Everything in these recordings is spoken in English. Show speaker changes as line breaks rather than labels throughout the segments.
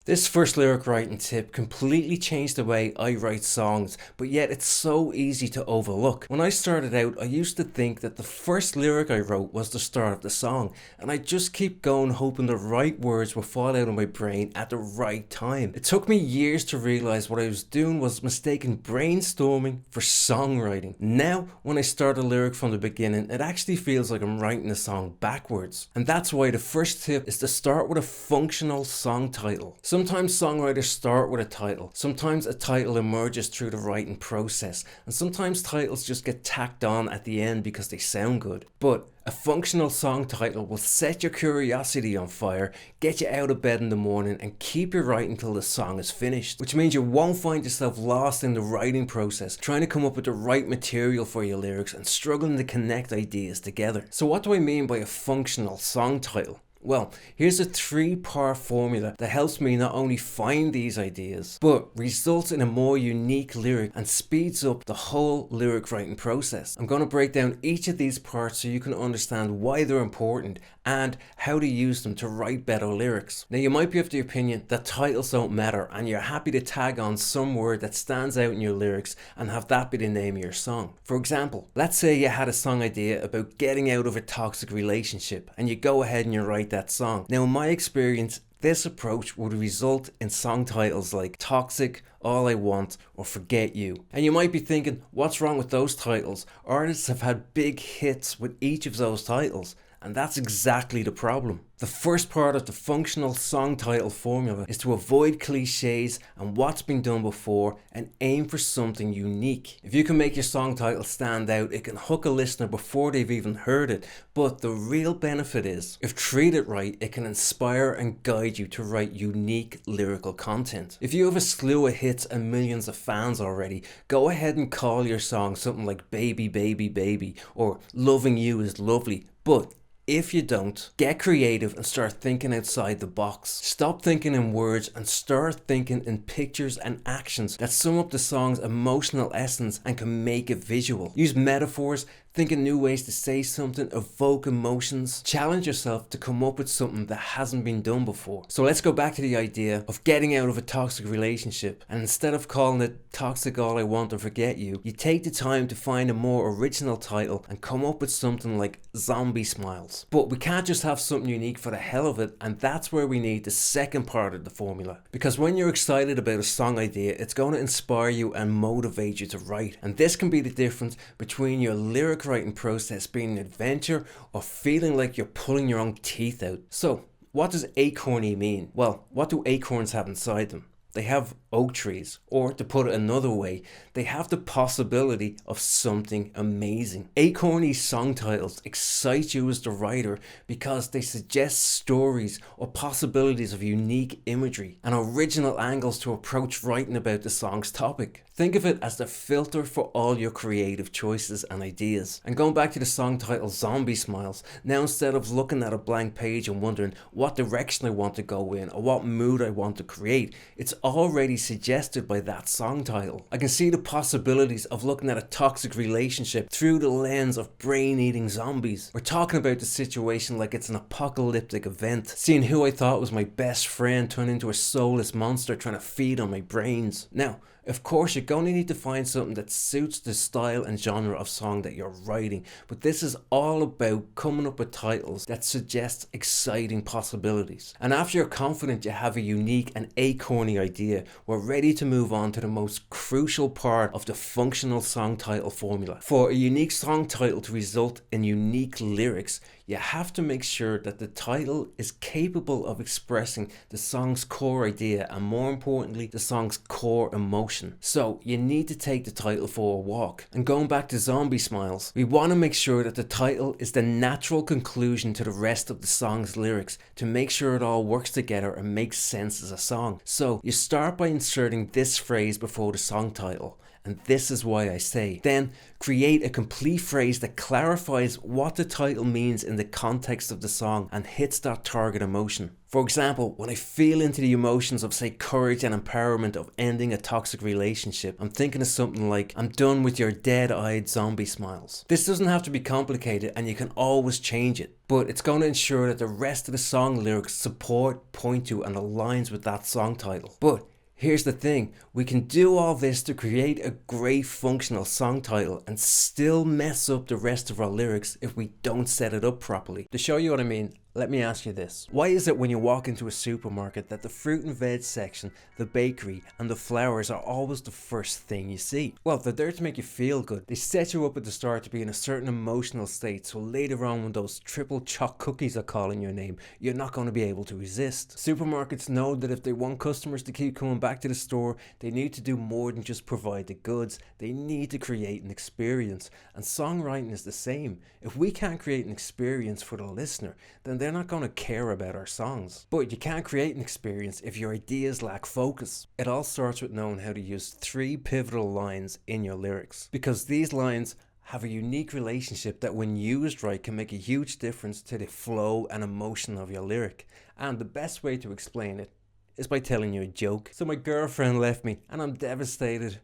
This first lyric writing tip completely changed the way I write songs, but yet it's so easy to overlook. When I started out, I used to think that the first lyric I wrote was the start of the song, and I'd just keep going hoping the right words would fall out of my brain at the right time. It took me years to realize what I was doing was mistaking brainstorming for songwriting. Now, when I start a lyric from the beginning, it actually feels like I'm writing a song backwards. And that's why the first tip is to start with a functional song title. Sometimes songwriters start with a title, sometimes a title emerges through the writing process, and sometimes titles just get tacked on at the end because they sound good. But a functional song title will set your curiosity on fire, get you out of bed in the morning, and keep you writing till the song is finished. Which means you won't find yourself lost in the writing process, trying to come up with the right material for your lyrics and struggling to connect ideas together. So what do I mean by a functional song title? Well, here's a 3-part formula that helps me not only find these ideas, but results in a more unique lyric and speeds up the whole lyric writing process. I'm going to break down each of these parts so you can understand why they're important and how to use them to write better lyrics. Now, you might be of the opinion that titles don't matter and you're happy to tag on some word that stands out in your lyrics and have that be the name of your song. For example, let's say you had a song idea about getting out of a toxic relationship and you go ahead and you write that song. Now, in my experience, this approach would result in song titles like Toxic, All I Want, or Forget You. And you might be thinking, what's wrong with those titles? Artists have had big hits with each of those titles. And that's exactly the problem. The first part of the functional song title formula is to avoid cliches and what's been done before and aim for something unique. If you can make your song title stand out, it can hook a listener before they've even heard it. But the real benefit is, if treated right, it can inspire and guide you to write unique lyrical content. If you have a slew of hits and millions of fans already, go ahead and call your song something like Baby Baby Baby or Loving You Is Lovely. But if you don't, get creative and start thinking outside the box. Stop thinking in words and start thinking in pictures and actions that sum up the song's emotional essence and can make it visual. Use metaphors, think in new ways to say something, evoke emotions. Challenge yourself to come up with something that hasn't been done before. So let's go back to the idea of getting out of a toxic relationship, and instead of calling it Toxic All I Want or Forget You, you take the time to find a more original title and come up with something like Zombie Smiles. But we can't just have something unique for the hell of it, and that's where we need the second part of the formula. Because when you're excited about a song idea, it's going to inspire you and motivate you to write. And this can be the difference between your lyric writing process being an adventure or feeling like you're pulling your own teeth out. So, what does acorny mean? Well, what do acorns have inside them? They have oak trees, or to put it another way, they have the possibility of something amazing. Acorny song titles excite you as the writer because they suggest stories or possibilities of unique imagery and original angles to approach writing about the song's topic. Think of it as the filter for all your creative choices and ideas. And going back to the song title Zombie Smiles, now instead of looking at a blank page and wondering what direction I want to go in or what mood I want to create, it's already suggested by that song title. I can see the possibilities of looking at a toxic relationship through the lens of brain-eating zombies. We're talking about the situation like it's an apocalyptic event, seeing who I thought was my best friend turn into a soulless monster trying to feed on my brains. Now, of course, you're going to need to find something that suits the style and genre of song that you're writing, but this is all about coming up with titles that suggest exciting possibilities. And after you're confident you have a unique and acorny idea, we're ready to move on to the most crucial part of the functional song title formula. For a unique song title to result in unique lyrics, you have to make sure that the title is capable of expressing the song's core idea and, more importantly, the song's core emotion. So you need to take the title for a walk. And going back to Zombie Smiles, we want to make sure that the title is the natural conclusion to the rest of the song's lyrics to make sure it all works together and makes sense as a song. So you start by inserting this phrase before the song title, and this is why I say. Then create a complete phrase that clarifies what the title means in the context of the song and hits that target emotion. For example, when I feel into the emotions of, say, courage and empowerment of ending a toxic relationship, I'm thinking of something like, I'm done with your dead-eyed zombie smiles. This doesn't have to be complicated and you can always change it, but it's going to ensure that the rest of the song lyrics support, point to, and aligns with that song title. But here's the thing, we can do all this to create a great functional song title and still mess up the rest of our lyrics if we don't set it up properly. To show you what I mean, let me ask you this. Why is it when you walk into a supermarket that the fruit and veg section, the bakery, and the flowers are always the first thing you see? Well, they're there to make you feel good. They set you up at the start to be in a certain emotional state, so later on when those triple choc cookies are calling your name, you're not going to be able to resist. Supermarkets know that if they want customers to keep coming back to the store, they need to do more than just provide the goods. They need to create an experience. And songwriting is the same. If we can't create an experience for the listener, then they're not going to care about our songs. But you can't create an experience if your ideas lack focus. It all starts with knowing how to use 3 pivotal lines in your lyrics, because these lines have a unique relationship that when used right can make a huge difference to the flow and emotion of your lyric. And the best way to explain it is by telling you a joke. So my girlfriend left me and I'm devastated,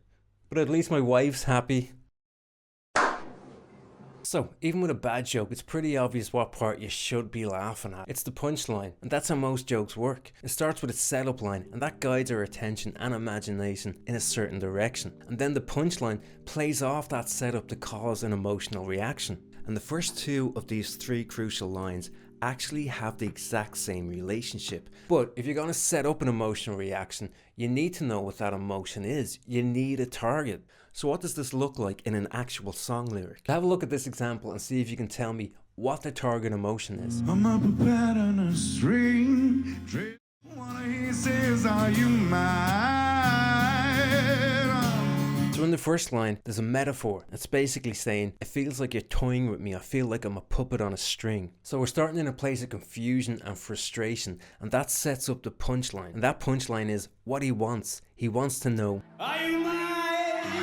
but at least my wife's happy. So, even with a bad joke, it's pretty obvious what part you should be laughing at. It's the punchline, and that's how most jokes work. It starts with a setup line, and that guides our attention and imagination in a certain direction. And then the punchline plays off that setup to cause an emotional reaction. And the first 2 of these 3 crucial lines actually have the exact same relationship. But if you're going to set up an emotional reaction, you need to know what that emotion is. You need a target. So what does this look like in an actual song lyric? Have a look at this example and see if you can tell me what the target emotion is. I'm up a pad on a string. He says, are you mine? So in the first line, there's a metaphor. It's basically saying, it feels like you're toying with me. I feel like I'm a puppet on a string. So we're starting in a place of confusion and frustration, and that sets up the punchline. And that punchline is what he wants. He wants to know, are you mine?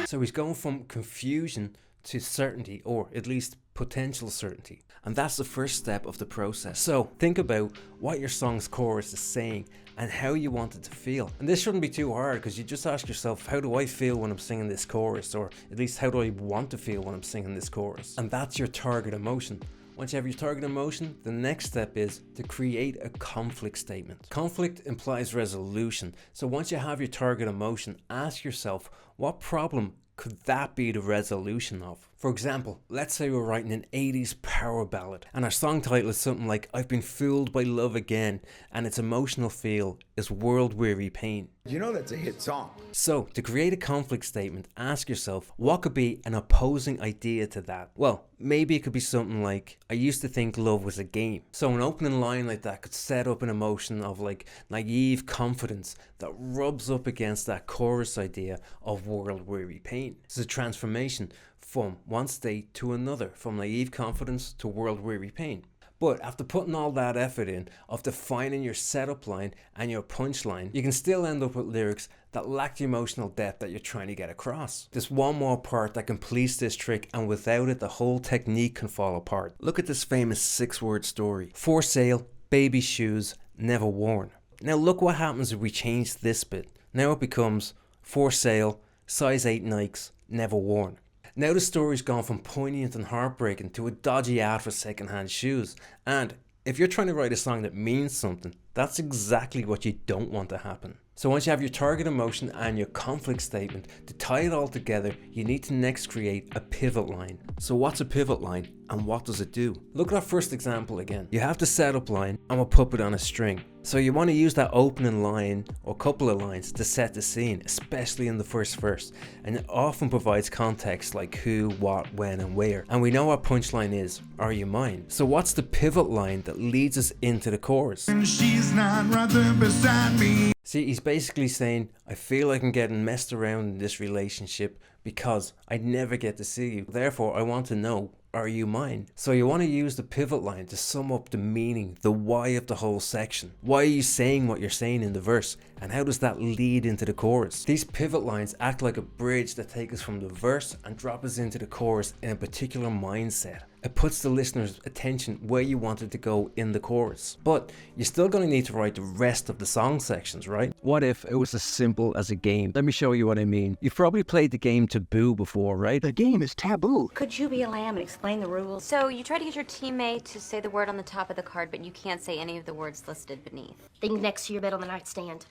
So he's going from confusion to certainty, or at least potential certainty. And that's the first step of the process. So think about what your song's chorus is saying and how you want it to feel. And this shouldn't be too hard, because you just ask yourself, how do I feel when I'm singing this chorus? Or at least how do I want to feel when I'm singing this chorus? And that's your target emotion. Once you have your target emotion, the next step is to create a conflict statement. Conflict implies resolution. So once you have your target emotion, ask yourself, what problem could that be the resolution of? For example, let's say we're writing an 80s power ballad and our song title is something like I've been fooled by love again, and its emotional feel is world weary pain.
You know that's a hit song.
So to create a conflict statement, ask yourself, what could be an opposing idea to that? Well, maybe it could be something like, I used to think love was a game. So an opening line like that could set up an emotion of like naive confidence that rubs up against that chorus idea of world weary pain. It's a transformation from one state to another, from naive confidence to world weary pain. But after putting all that effort in of defining your setup line and your punchline, you can still end up with lyrics that lack the emotional depth that you're trying to get across. There's one more part that completes this trick, and without it the whole technique can fall apart. Look at this famous 6-word story. For sale, baby shoes, never worn. Now look what happens if we change this bit. Now it becomes for sale, size 8 Nikes, never worn. Now the story's gone from poignant and heartbreaking to a dodgy ad for secondhand shoes. And if you're trying to write a song that means something, that's exactly what you don't want to happen. So once you have your target emotion and your conflict statement, to tie it all together, you need to next create a pivot line. So what's a pivot line and what does it do? Look at our first example again. You have the setup line, I'm a puppet on a string. So you want to use that opening line or couple of lines to set the scene, especially in the first verse. And it often provides context like who, what, when, and where. And we know what punchline is, are you mine? So what's the pivot line that leads us into the chorus?
She's not right there beside me.
See, he's basically saying, I feel like I'm getting messed around in this relationship because I never get to see you. Therefore, I want to know, are you mine? So you want to use the pivot line to sum up the meaning, the why of the whole section. Why are you saying what you're saying in the verse? And how does that lead into the chorus? These pivot lines act like a bridge that take us from the verse and drop us into the chorus in a particular mindset. It puts the listener's attention where you want it to go in the chorus. But you're still going to need to write the rest of the song sections, right?
What if it was as simple as a game? Let me show you what I mean. You've probably played the game Taboo before, right?
The game is taboo.
Could you be a lamb and explain the rules?
So you try to get your teammate to say the word on the top of the card, but you can't say any of the words listed beneath.
Thing next to your bed on the nightstand.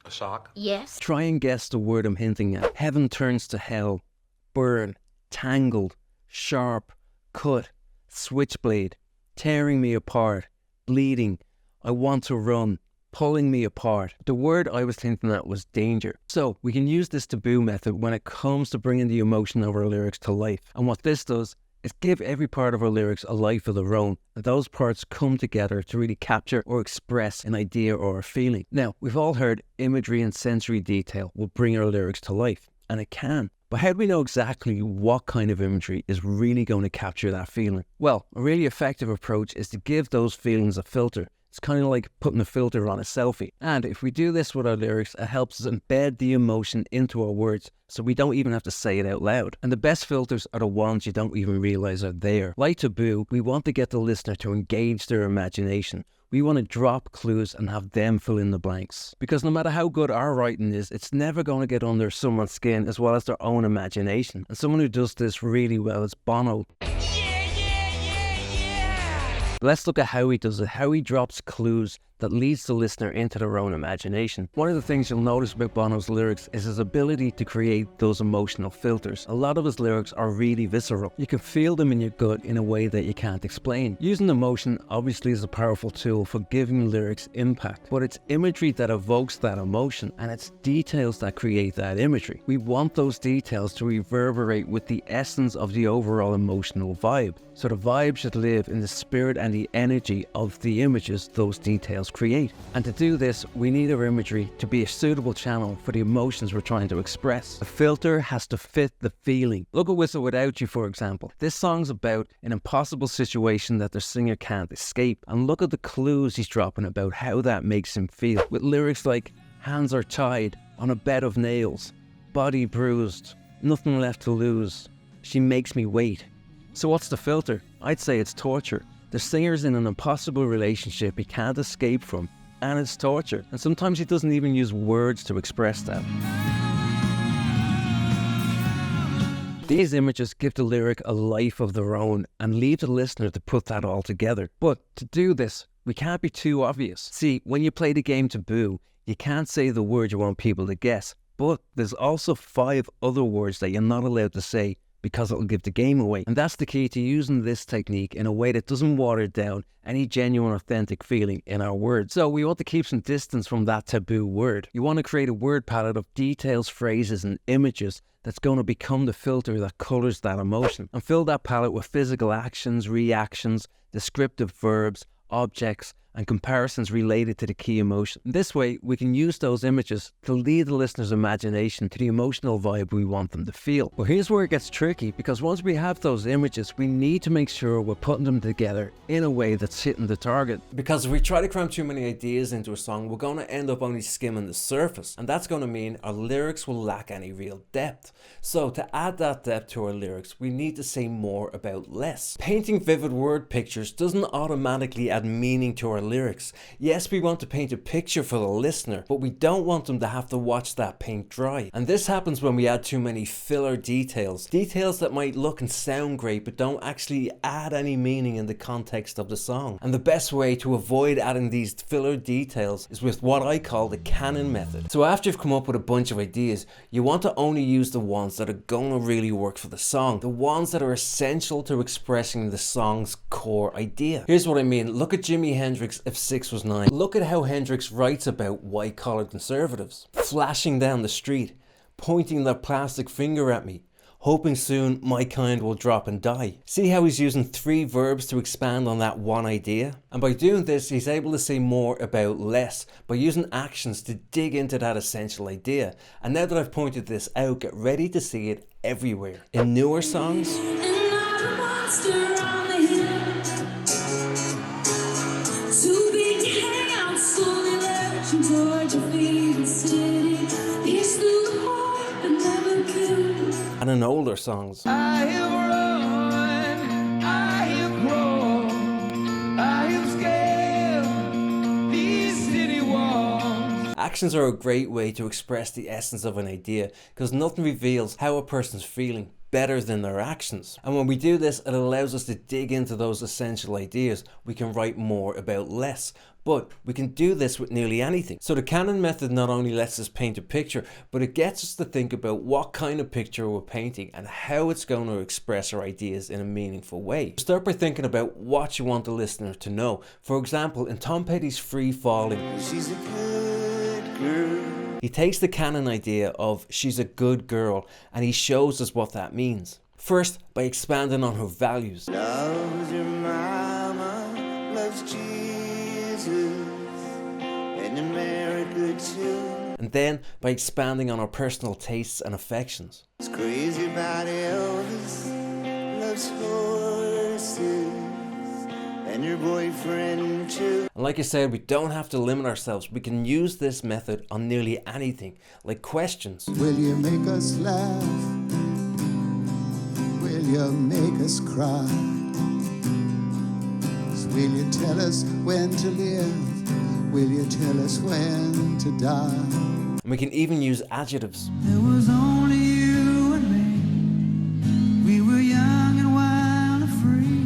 A sock?
Yes.
Try and guess the word I'm hinting at. Heaven turns to hell. Burn. Tangled. Sharp. Cut. Switchblade. Tearing me apart. Bleeding. I want to run. Pulling me apart. The word I was hinting at was danger. So we can use this taboo method when it comes to bringing the emotion of our lyrics to life. And what this does is give every part of our lyrics a life of their own, and those parts come together to really capture or express an idea or a feeling. Now, we've all heard imagery and sensory detail will bring our lyrics to life, and it can. But how do we know exactly what kind of imagery is really going to capture that feeling? Well, a really effective approach is to give those feelings a filter. It's kind of like putting a filter on a selfie. And if we do this with our lyrics, it helps us embed the emotion into our words so we don't even have to say it out loud. And the best filters are the ones you don't even realize are there. Like Taboo, we want to get the listener to engage their imagination. We want to drop clues and have them fill in the blanks. Because no matter how good our writing is, it's never going to get under someone's skin as well as their own imagination. And someone who does this really well is Bono. Let's look at how he does it, how he drops clues that leads the listener into their own imagination. One of the things you'll notice about Bono's lyrics is his ability to create those emotional filters. A lot of his lyrics are really visceral. You can feel them in your gut in a way that you can't explain. Using emotion obviously is a powerful tool for giving lyrics impact, but it's imagery that evokes that emotion, and it's details that create that imagery. We want those details to reverberate with the essence of the overall emotional vibe. So the vibe should live in the spirit and the energy of the images those details create. And to do this, we need our imagery to be a suitable channel for the emotions we're trying to express. The filter has to fit the feeling. Look at Whistle Without You, for example. This song's about an impossible situation that the singer can't escape. And look at the clues he's dropping about how that makes him feel. With lyrics like, hands are tied on a bed of nails, body bruised, nothing left to lose, she makes me wait. So what's the filter? I'd say it's torture. The singer's in an impossible relationship he can't escape from, and it's torture. And sometimes he doesn't even use words to express that. These images give the lyric a life of their own and leave the listener to put that all together. But to do this, we can't be too obvious. See, when you play the game Taboo, you can't say the word you want people to guess, but there's also 5 other words that you're not allowed to say because it'll give the game away. And that's the key to using this technique in a way that doesn't water down any genuine, authentic feeling in our words. So we want to keep some distance from that taboo word. You want to create a word palette of details, phrases, and images that's going to become the filter that colors that emotion. And fill that palette with physical actions, reactions, descriptive verbs, objects, and comparisons related to the key emotion. This way, we can use those images to lead the listener's imagination to the emotional vibe we want them to feel. But here's where it gets tricky, because once we have those images, we need to make sure we're putting them together in a way that's hitting the target.
Because if we try to cram too many ideas into a song, we're going to end up only skimming the surface, and that's going to mean our lyrics will lack any real depth. So to add that depth to our lyrics, we need to say more about less. Painting vivid word pictures doesn't automatically add meaning to our lyrics. Yes, we want to paint a picture for the listener, but we don't want them to have to watch that paint dry. And this happens when we add too many filler details. Details that might look and sound great, but don't actually add any meaning in the context of the song. And the best way to avoid adding these filler details is with what I call the canon method. So after you've come up with a bunch of ideas, you want to only use the ones that are going to really work for the song. The ones that are essential to expressing the song's core idea. Here's what I mean. Look at Jimi Hendrix if 6 was 9. Look at how Hendrix writes about white-collar conservatives. Flashing down the street, pointing their plastic finger at me, hoping soon my kind will drop and die. See how he's using 3 verbs to expand on that one idea? And by doing this, he's able to say more about less by using actions to dig into that essential idea. And now that I've pointed this out, get ready to see it everywhere. In newer songs, and in older songs.
I have run, I have grown, I have scaled these city walls.
Actions are a great way to express the essence of an idea because nothing reveals how a person's feeling better than their actions. And when we do this, it allows us to dig into those essential ideas. We can write more about less. But we can do this with nearly anything. So the canon method not only lets us paint a picture, but it gets us to think about what kind of picture we're painting and how it's going to express our ideas in a meaningful way. Start by thinking about what you want the listener to know. For example, in Tom Petty's Free Falling,
She's a good girl.
he takes the canon idea of she's a good girl and he shows us what that means. First, by expanding on her values.
Loves your mama, loves Jesus, and America too.
And then by expanding on our personal tastes and affections.
It's crazy about Elvis, loves horses, and your boyfriend too.
And like I said, we don't have to limit ourselves. We can use this method on nearly anything, like questions.
Will you make us laugh? Will you make us cry? Will you tell us when to live? Will you tell us when to die?
And we can even use adjectives.
There was only you and me. We were young and wild and free.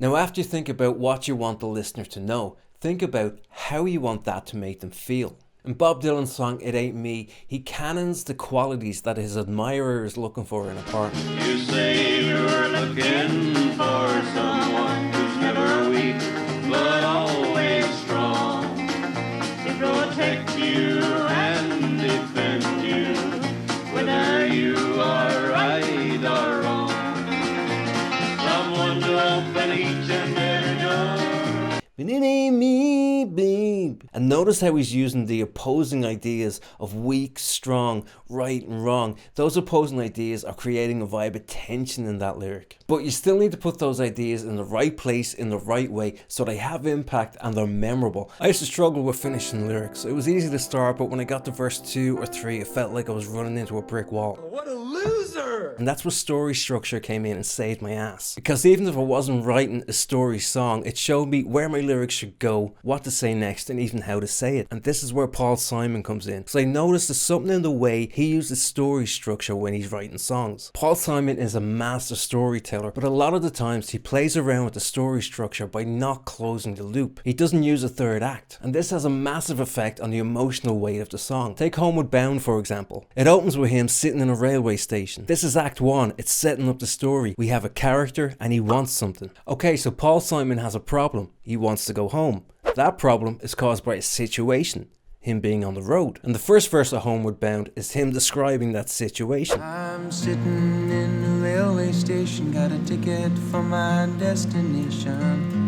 Now after you think about what you want the listener to know, think about how you want that to make them feel. In Bob Dylan's song It Ain't Me, he canons the qualities that his admirer is looking for in a partner.
You say you're looking for someone who's never weak, but always strong, to protect you and defend you, whether you are right or wrong. Someone to open each and every door.
But it ain't me, babe. And notice how he's using the opposing ideas of weak, strong, right and wrong. Those opposing ideas are creating a vibe of tension in that lyric. But you still need to put those ideas in the right place, in the right way, so they have impact and they're memorable. I used to struggle with finishing lyrics. It was easy to start, but when I got to verse 2 or 3, it felt like I was running into a brick wall.
What a loser!
And that's where story structure came in and saved my ass. Because even if I wasn't writing a story song, it showed me where my lyrics should go, what to say next, and even how to say it. And this is where Paul Simon comes in. Because I noticed there's something in the way he uses story structure when he's writing songs. Paul Simon is a master storyteller, but a lot of the times he plays around with the story structure by not closing the loop. He doesn't use a third act. And this has a massive effect on the emotional weight of the song. Take Homeward Bound for example. It opens with him sitting in a railway station. This is act 1. It's setting up the story. We have a character and he wants something. Okay, so Paul Simon has a problem. He wants to go home. That problem is caused by a situation, him being on the road. And the first verse of Homeward Bound is him describing that situation.
I'm sitting in a railway station, got a ticket for my destination.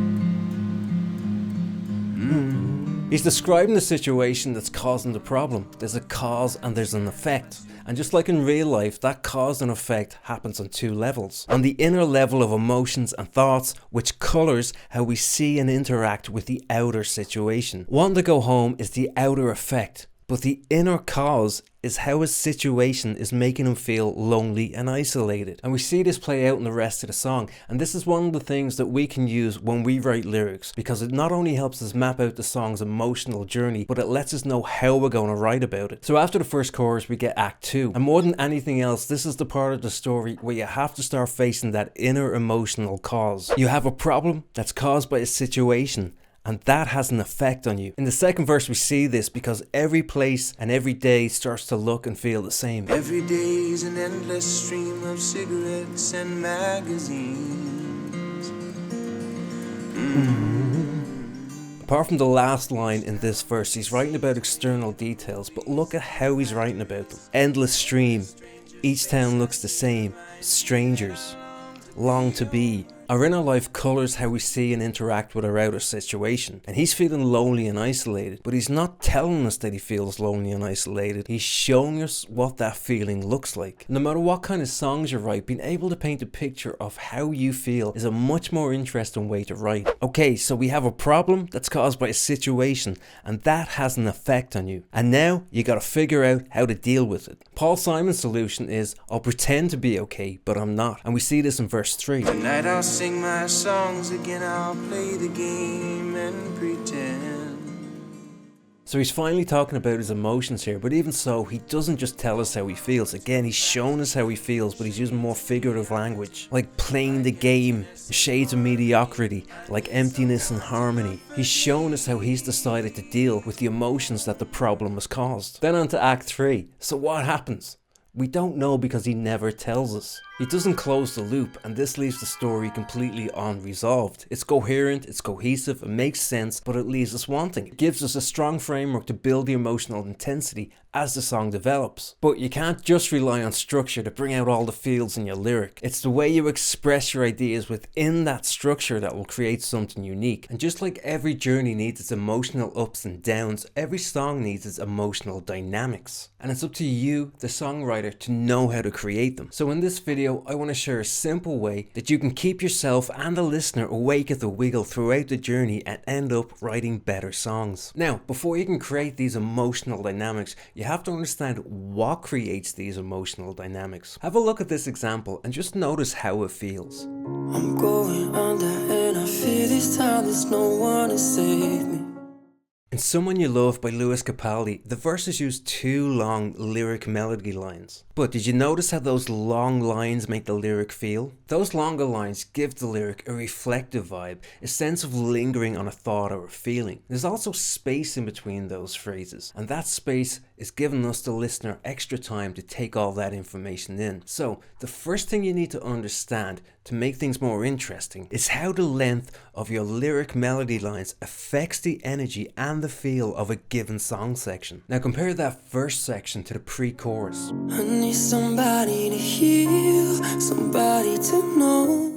He's describing the situation that's causing the problem. There's a cause and there's an effect. And just like in real life, that cause and effect happens on 2 levels. On the inner level of emotions and thoughts, which colours how we see and interact with the outer situation. Wanting to go home is the outer effect, but the inner cause is how his situation is making him feel lonely and isolated. And we see this play out in the rest of the song. And this is one of the things that we can use when we write lyrics, because it not only helps us map out the song's emotional journey, but it lets us know how we're going to write about it. So after the first chorus, we get act 2. And more than anything else, this is the part of the story where you have to start facing that inner emotional cause. You have a problem that's caused by a situation, and that has an effect on you. In the second verse we see this because every place and every day starts to look and feel the same.
Every day's an endless stream of cigarettes and magazines.
Apart from the last line in this verse, he's writing about external details, but look at how he's writing about them. Endless stream. Each town looks the same. Strangers. Long to be. Our inner life colours how we see and interact with our outer situation. And he's feeling lonely and isolated, but he's not telling us that he feels lonely and isolated. He's showing us what that feeling looks like. No matter what kind of songs you write, being able to paint a picture of how you feel is a much more interesting way to write. Okay, so we have a problem that's caused by a situation, and that has an effect on you. And now you gotta figure out how to deal with it. Paul Simon's solution is, I'll pretend to be okay, but I'm not. And we see this in verse 3.
Tonight I'll sing my songs again, I'll play the game and pretend.
So he's finally talking about his emotions here, but even so, he doesn't just tell us how he feels. Again, he's showing us how he feels, but he's using more figurative language. Like playing the game, shades of mediocrity, like emptiness and harmony. He's showing us how he's decided to deal with the emotions that the problem has caused. Then on to Act 3. So what happens? We don't know because he never tells us. He doesn't close the loop, and this leaves the story completely unresolved. It's coherent, it's cohesive, it makes sense, but it leaves us wanting. It gives us a strong framework to build the emotional intensity as the song develops. But you can't just rely on structure to bring out all the feels in your lyric. It's the way you express your ideas within that structure that will create something unique. And just like every journey needs its emotional ups and downs, every song needs its emotional dynamics. And it's up to you, the songwriter, to know how to create them. So in this video, I want to share a simple way that you can keep yourself and the listener awake at the wheel throughout the journey and end up writing better songs. Now, before you can create these emotional dynamics, you have to understand what creates these emotional dynamics. Have a look at this example and just notice how it feels.
I'm going under and I feel this time there's no one to save me.
In Someone You Love by Lewis Capaldi, the verses use 2 long lyric melody lines. But did you notice how those long lines make the lyric feel? Those longer lines give the lyric a reflective vibe, a sense of lingering on a thought or a feeling. There's also space in between those phrases, and that space is giving us, the listener, extra time to take all that information in. So, the first thing you need to understand to make things more interesting is how the length of your lyric melody lines affects the energy and the feel of a given song section. Now compare that first section to the pre-chorus.
I need somebody to heal, somebody to know.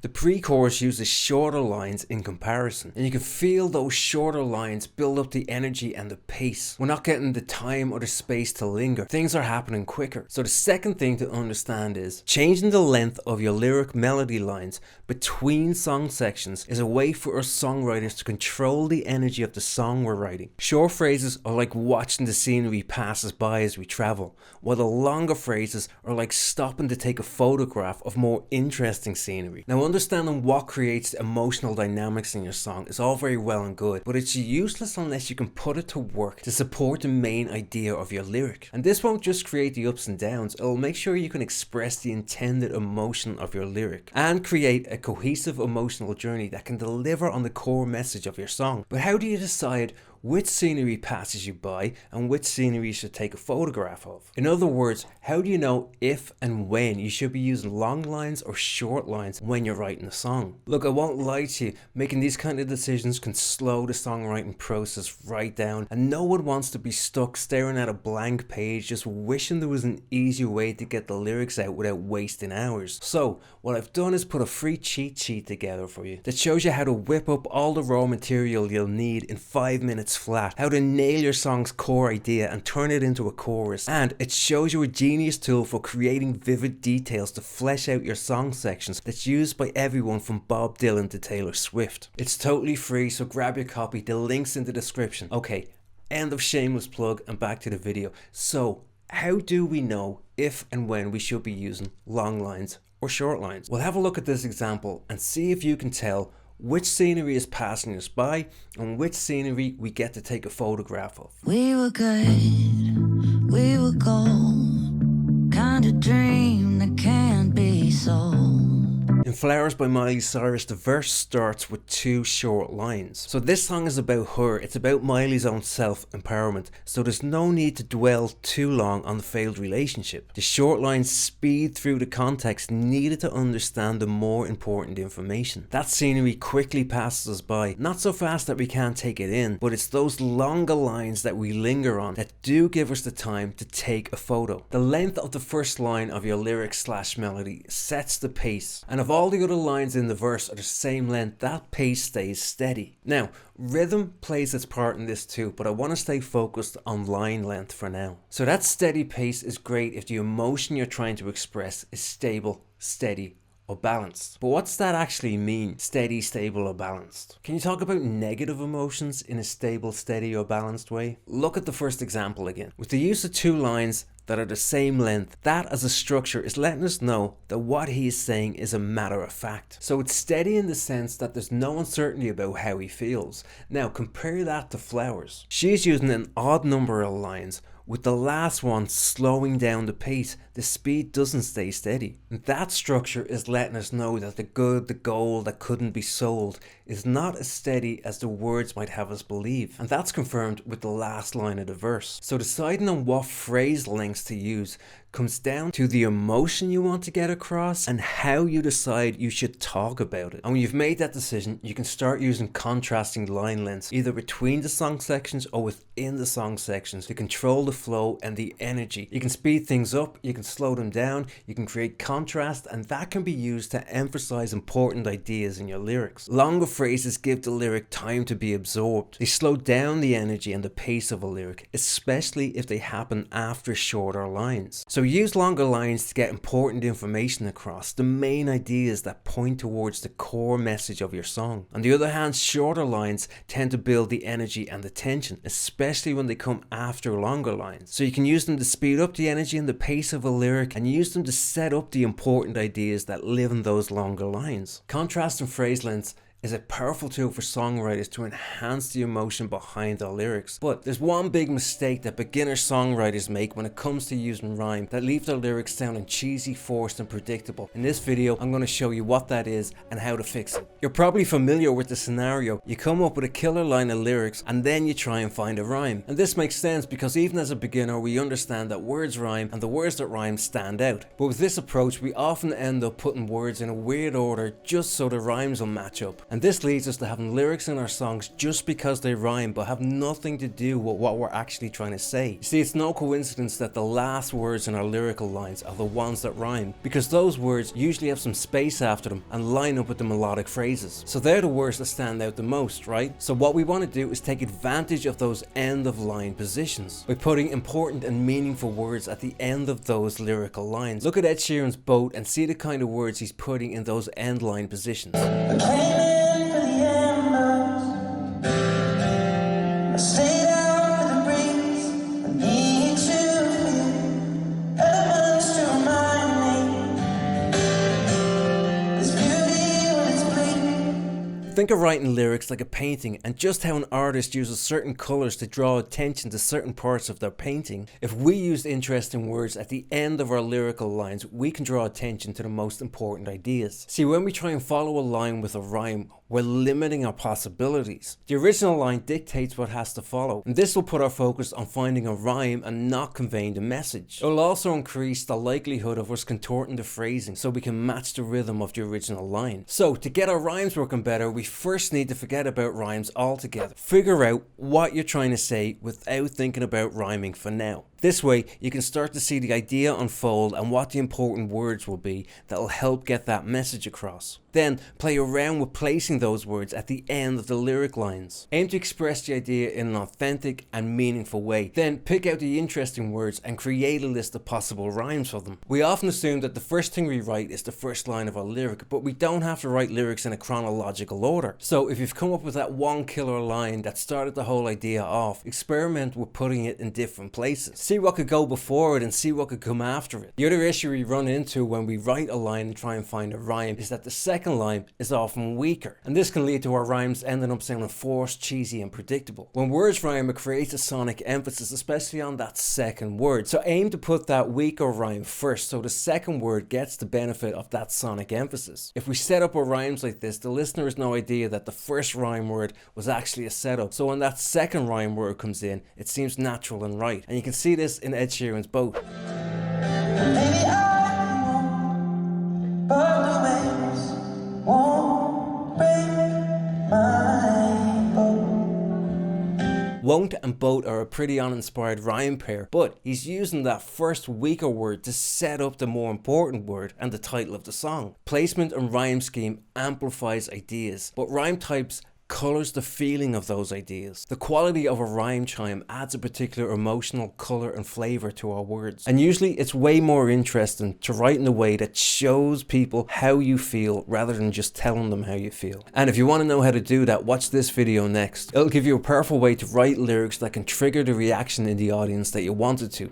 The pre-chorus uses shorter lines in comparison, and you can feel those shorter lines build up the energy and the pace. We're not getting the time or the space to linger. Things are happening quicker. So the second thing to understand is changing the length of your lyric melody lines between song sections is a way for us songwriters to control the energy of the song we're writing. Short phrases are like watching the scenery pass us by as we travel, while the longer phrases are like stopping to take a photograph of more interesting scenery. Now, understanding what creates emotional dynamics in your song is all very well and good, but it's useless unless you can put it to work to support the main idea of your lyric. And this won't just create the ups and downs, it'll make sure you can express the intended emotion of your lyric and create a cohesive emotional journey that can deliver on the core message of your song. But how do you decide which scenery passes you by and which scenery you should take a photograph of? In other words, how do you know if and when you should be using long lines or short lines when you're writing a song? Look, I won't lie to you, making these kind of decisions can slow the songwriting process right down, and no one wants to be stuck staring at a blank page just wishing there was an easier way to get the lyrics out without wasting hours. So what I've done is put a free cheat sheet together for you that shows you how to whip up all the raw material you'll need in 5 minutes flat, how to nail your song's core idea and turn it into a chorus, and it shows you a genius tool for creating vivid details to flesh out your song sections that's used by everyone from Bob Dylan to Taylor Swift. It's totally free, so grab your copy, the link's in the description. Okay, end of shameless plug and back to the video. So how do we know if and when we should be using long lines or short lines? Well, have a look at this example and see if you can tell which scenery is passing us by and which scenery we get to take a photograph of.
We were good, we were gold, kind of dream that can't be sold.
In Flowers by Miley Cyrus, the verse starts with 2 short lines. So this song is about her, it's about Miley's own self-empowerment, so there's no need to dwell too long on the failed relationship. The short lines speed through the context needed to understand the more important information. That scenery quickly passes us by, not so fast that we can't take it in, but it's those longer lines that we linger on that do give us the time to take a photo. The length of the first line of your lyric/melody sets the pace, and if all the other lines in the verse are the same length, that pace stays steady. Now, rhythm plays its part in this too, but I want to stay focused on line length for now. So that steady pace is great if the emotion you're trying to express is stable, steady, or balanced. But what's that actually mean? Steady, stable, or balanced? Can you talk about negative emotions in a stable, steady, or balanced way? Look at the first example again. With the use of 2 lines that are the same length, that as a structure is letting us know that what he is saying is a matter of fact. So it's steady in the sense that there's no uncertainty about how he feels. Now compare that to Flowers. She's using an odd number of lines, with the last one slowing down the pace. The speed doesn't stay steady. And that structure is letting us know that the good, the gold that couldn't be sold is not as steady as the words might have us believe. And that's confirmed with the last line of the verse. So deciding on what phrase lengths to use comes down to the emotion you want to get across and how you decide you should talk about it. And when you've made that decision, you can start using contrasting line lengths either between the song sections or within the song sections to control the flow and the energy. You can speed things up, you can slow them down, you can create contrast, and that can be used to emphasize important ideas in your lyrics. Longer phrases give the lyric time to be absorbed. They slow down the energy and the pace of a lyric, especially if they happen after shorter lines. So use longer lines to get important information across, the main ideas that point towards the core message of your song. On the other hand, shorter lines tend to build the energy and the tension, especially when they come after longer lines. So you can use them to speed up the energy and the pace of a lyric, and use them to set up the important ideas that live in those longer lines. Contrast and phrase lengths is a powerful tool for songwriters to enhance the emotion behind their lyrics. But there's one big mistake that beginner songwriters make when it comes to using rhyme that leave their lyrics sounding cheesy, forced, and predictable. In this video, I'm going to show you what that is and how to fix it. You're probably familiar with the scenario. You come up with a killer line of lyrics and then you try and find a rhyme. And this makes sense because even as a beginner, we understand that words rhyme and the words that rhyme stand out. But with this approach, we often end up putting words in a weird order just so the rhymes will match up. And this leads us to having lyrics in our songs just because they rhyme but have nothing to do with what we're actually trying to say. You see, it's no coincidence that the last words in our lyrical lines are the ones that rhyme, because those words usually have some space after them and line up with the melodic phrases. So they're the words that stand out the most, right? So what we want to do is take advantage of those end of line positions by putting important and meaningful words at the end of those lyrical lines. Look at Ed Sheeran's Boat and see the kind of words he's putting in those end line positions.
Stay down with the breeze. I need you. Elements to remind me. There's beauty when it's bleeding.
Think of writing lyrics like a painting and just how an artist uses certain colors to draw attention to certain parts of their painting. If we used interesting words at the end of our lyrical lines, we can draw attention to the most important ideas. See, when we try and follow a line with a rhyme, we're limiting our possibilities. The original line dictates what has to follow, and this will put our focus on finding a rhyme and not conveying the message. It will also increase the likelihood of us contorting the phrasing so we can match the rhythm of the original line. So to get our rhymes working better, we first need to forget about rhymes altogether. Figure out what you're trying to say without thinking about rhyming for now. This way, you can start to see the idea unfold and what the important words will be that will help get that message across. Then, play around with placing those words at the end of the lyric lines. Aim to express the idea in an authentic and meaningful way. Then, pick out the interesting words and create a list of possible rhymes for them. We often assume that the first thing we write is the first line of our lyric, but we don't have to write lyrics in a chronological order. So, if you've come up with that one killer line that started the whole idea off, experiment with putting it in different places. See what could go before it and see what could come after it. The other issue we run into when we write a line and try and find a rhyme is that the second line is often weaker. And and this can lead to our rhymes ending up sounding forced, cheesy and predictable. When words rhyme, it creates a sonic emphasis, especially on that second word. So aim to put that weaker rhyme first so the second word gets the benefit of that sonic emphasis. If we set up our rhymes like this, the listener has no idea that the first rhyme word was actually a setup. So when that second rhyme word comes in, it seems natural and right. And you can see this in Ed Sheeran's Boat.
Maybe I won't burn the waves, won't break my boat.
Won't and boat are a pretty uninspired rhyme pair, but he's using that first weaker word to set up the more important word and the title of the song. Placement and rhyme scheme amplifies ideas, but rhyme types colours the feeling of those ideas. The quality of a rhyme chime adds a particular emotional colour and flavour to our words. And usually it's way more interesting to write in a way that shows people how you feel rather than just telling them how you feel. And if you want to know how to do that, watch this video next. It'll give you a powerful way to write lyrics that can trigger the reaction in the audience that you wanted to.